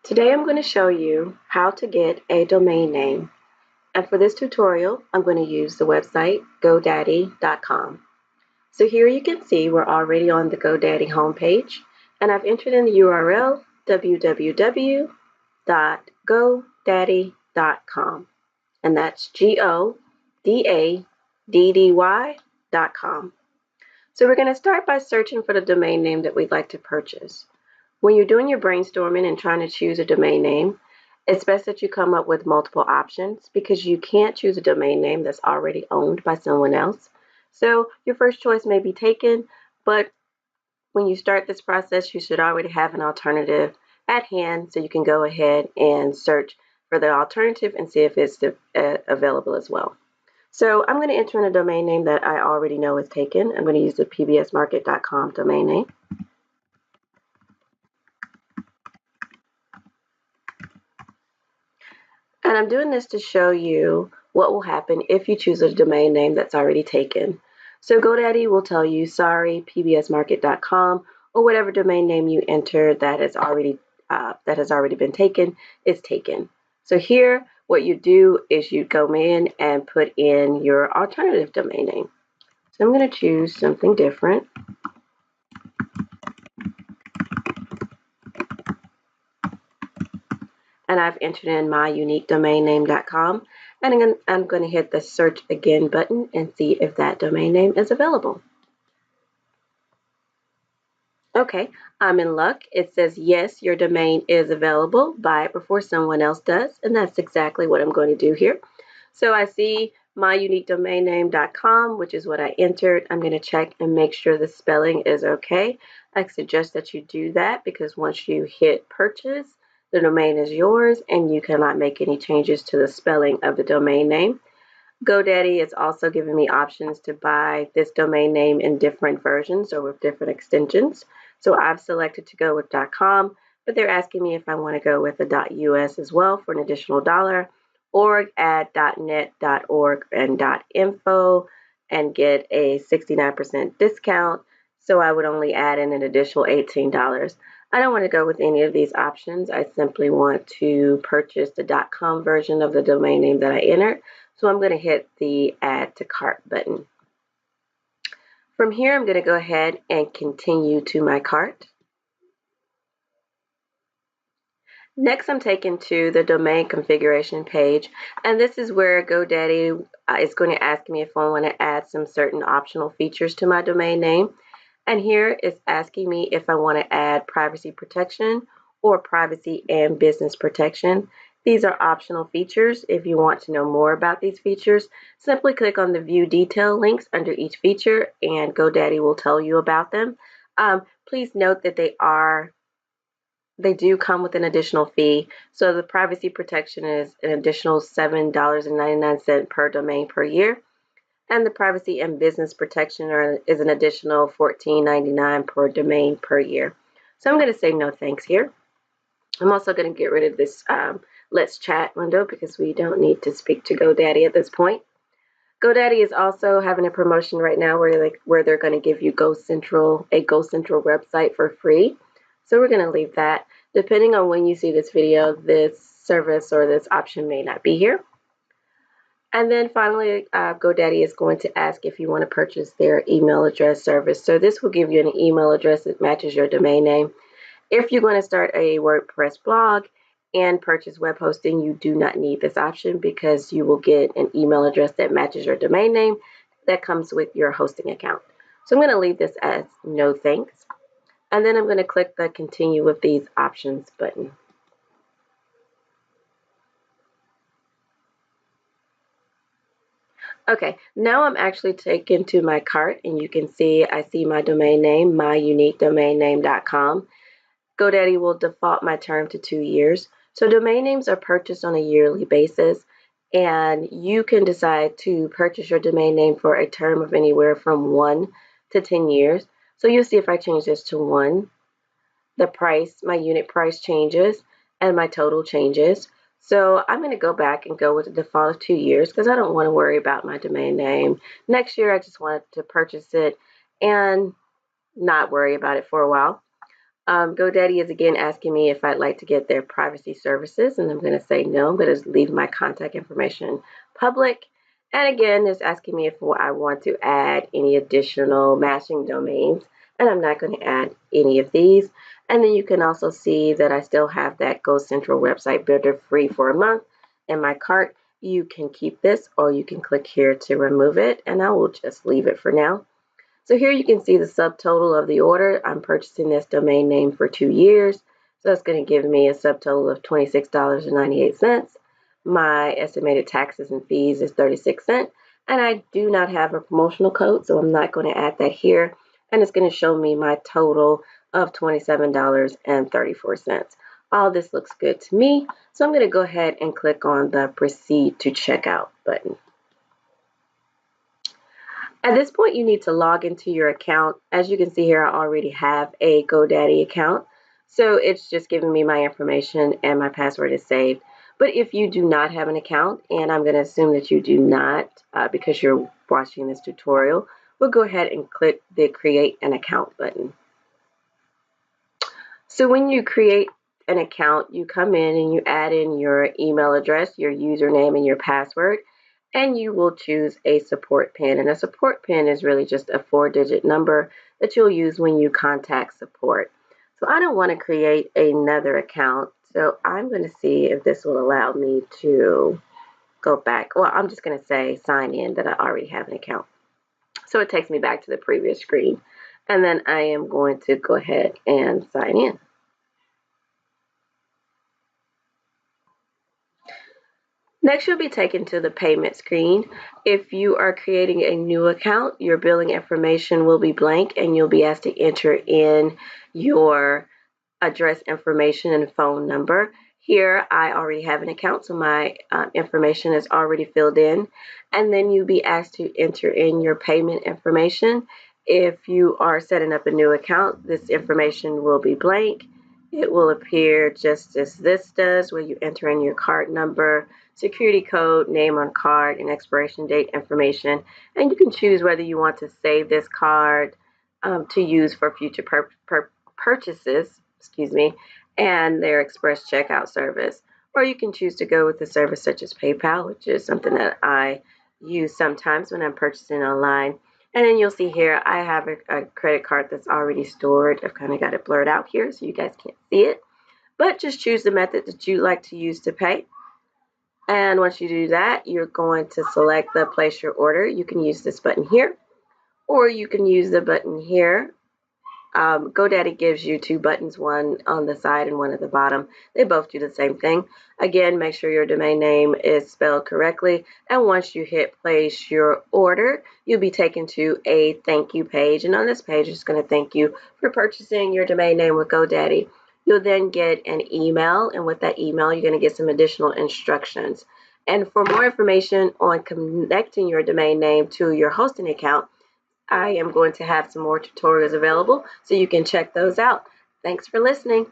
Today I'm going to show you how to get a domain name. And for this tutorial, I'm going to use the website GoDaddy.com. So here you can see we're already on the GoDaddy homepage, and I've entered in the URL www.godaddy.com, and that's GODADDY.com. So we're going to start by searching for the domain name that we'd like to purchase. When you're doing your brainstorming and trying to choose a domain name, it's best that you come up with multiple options because you can't choose a domain name that's already owned by someone else. So your first choice may be taken, but when you start this process, you should already have an alternative at hand so you can go ahead and search for the alternative and see if it's available as well. So I'm going to enter in a domain name that I already know is taken. I'm going to use the pbsmarket.com domain name. And I'm doing this to show you what will happen if you choose a domain name that's already taken. So GoDaddy will tell you, sorry, pbsmarket.com, or whatever domain name you enter that has already been taken is taken. So here, what you do is you go in and put in your alternative domain name. So I'm going to choose something different. And I've entered in myuniquedomainname.com, and I'm going to hit the search again button and see if that domain name is available. Okay, I'm in luck. It says yes, your domain is available. Buy it before someone else does, and that's exactly what I'm going to do here. So I see myuniquedomainname.com, which is what I entered. I'm going to check and make sure the spelling is okay. I suggest that you do that because once you hit purchase, the domain is yours and you cannot make any changes to the spelling of the domain name. GoDaddy is also giving me options to buy this domain name in different versions or with different extensions. So I've selected to go with .com, but they're asking me if I want to go with the .us as well for an additional $1, or add .net, .org, and .info and get a 69% discount. So I would only add in an additional $18. I don't want to go with any of these options. I simply want to purchase the .com version of the domain name that I entered. So I'm going to hit the Add to Cart button. From here, I'm going to go ahead and continue to my cart. Next, I'm taken to the domain configuration page, and this is where GoDaddy is going to ask me if I want to add some certain optional features to my domain name. And here it's asking me if I want to add privacy protection or privacy and business protection. These are optional features. If you want to know more about these features, simply click on the View Detail links under each feature and GoDaddy will tell you about them. Please note that they do come with an additional fee. So the privacy protection is an additional $7.99 per domain per year. And the privacy and business protection is an additional $14.99 per domain per year. So I'm going to say no thanks here. I'm also going to get rid of this Let's Chat window because we don't need to speak to GoDaddy at this point. GoDaddy is also having a promotion right now where they're going to give you a GoCentral website for free. So we're going to leave that. Depending on when you see this video, this service or this option may not be here. And then finally, GoDaddy is going to ask if you want to purchase their email address service. So this will give you an email address that matches your domain name. If you're going to start a WordPress blog and purchase web hosting, you do not need this option because you will get an email address that matches your domain name that comes with your hosting account. So I'm going to leave this as no thanks. And then I'm going to click the Continue with these options button. Okay, now I'm actually taken to my cart and you can see I see my domain name, myuniquedomainname.com. GoDaddy will default my term to 2 years. So domain names are purchased on a yearly basis and you can decide to purchase your domain name for a term of anywhere from 1 to 10 years. So you'll see if I change this to 1, the price, my unit price changes and my total changes. So I'm going to go back and go with the default of 2 years because I don't want to worry about my domain name. Next year, I just wanted to purchase it and not worry about it for a while. GoDaddy is again asking me if I'd like to get their privacy services, and I'm going to say no. I'm going to leave my contact information public. And again, it's asking me if I want to add any additional matching domains, and I'm not going to add any of these. And then you can also see that I still have that Go Central website builder free for a month in my cart. You can keep this, or you can click here to remove it, and I will just leave it for now. So here you can see the subtotal of the order. I'm purchasing this domain name for 2 years. So it's going to give me a subtotal of $26.98. My estimated taxes and fees is 36 cents. And I do not have a promotional code, so I'm not going to add that here. And it's going to show me my total of $27.34. All this looks good to me. So I'm going to go ahead and click on the Proceed to Checkout button. At this point, you need to log into your account. As you can see here, I already have a GoDaddy account. So it's just giving me my information and my password is saved. But if you do not have an account, and I'm going to assume that you do not because you're watching this tutorial, we'll go ahead and click the Create an Account button. So when you create an account, you come in and you add in your email address, your username, and your password. And you will choose a support pin. And a support pin is really just a 4-digit number that you'll use when you contact support. So I don't want to create another account. So I'm going to see if this will allow me to go back. Well, I'm just going to say sign in that I already have an account. So it takes me back to the previous screen. And then I am going to go ahead and sign in. Next, you'll be taken to the payment screen. If you are creating a new account, your billing information will be blank and you'll be asked to enter in your address information and phone number. Here, I already have an account, so my information is already filled in. And then you'll be asked to enter in your payment information. If you are setting up a new account, this information will be blank. It will appear just as this does, where you enter in your card number, security code, name on card, and expiration date information. And you can choose whether you want to save this card to use for future purchases, and their express checkout service. Or you can choose to go with a service such as PayPal, which is something that I use sometimes when I'm purchasing online. And then you'll see here, I have a credit card that's already stored. I've kind of got it blurred out here so you guys can't see it. But just choose the method that you like to use to pay. And once you do that, you're going to select the place your order. You can use this button here, or you can use the button here. GoDaddy gives you 2 buttons, one on the side and one at the bottom. They both do the same thing. Again, make sure your domain name is spelled correctly. And once you hit place your order, you'll be taken to a thank you page. And on this page, it's going to thank you for purchasing your domain name with GoDaddy. You'll then get an email, and with that email, you're going to get some additional instructions. And for more information on connecting your domain name to your hosting account, I am going to have some more tutorials available, so you can check those out. Thanks for listening.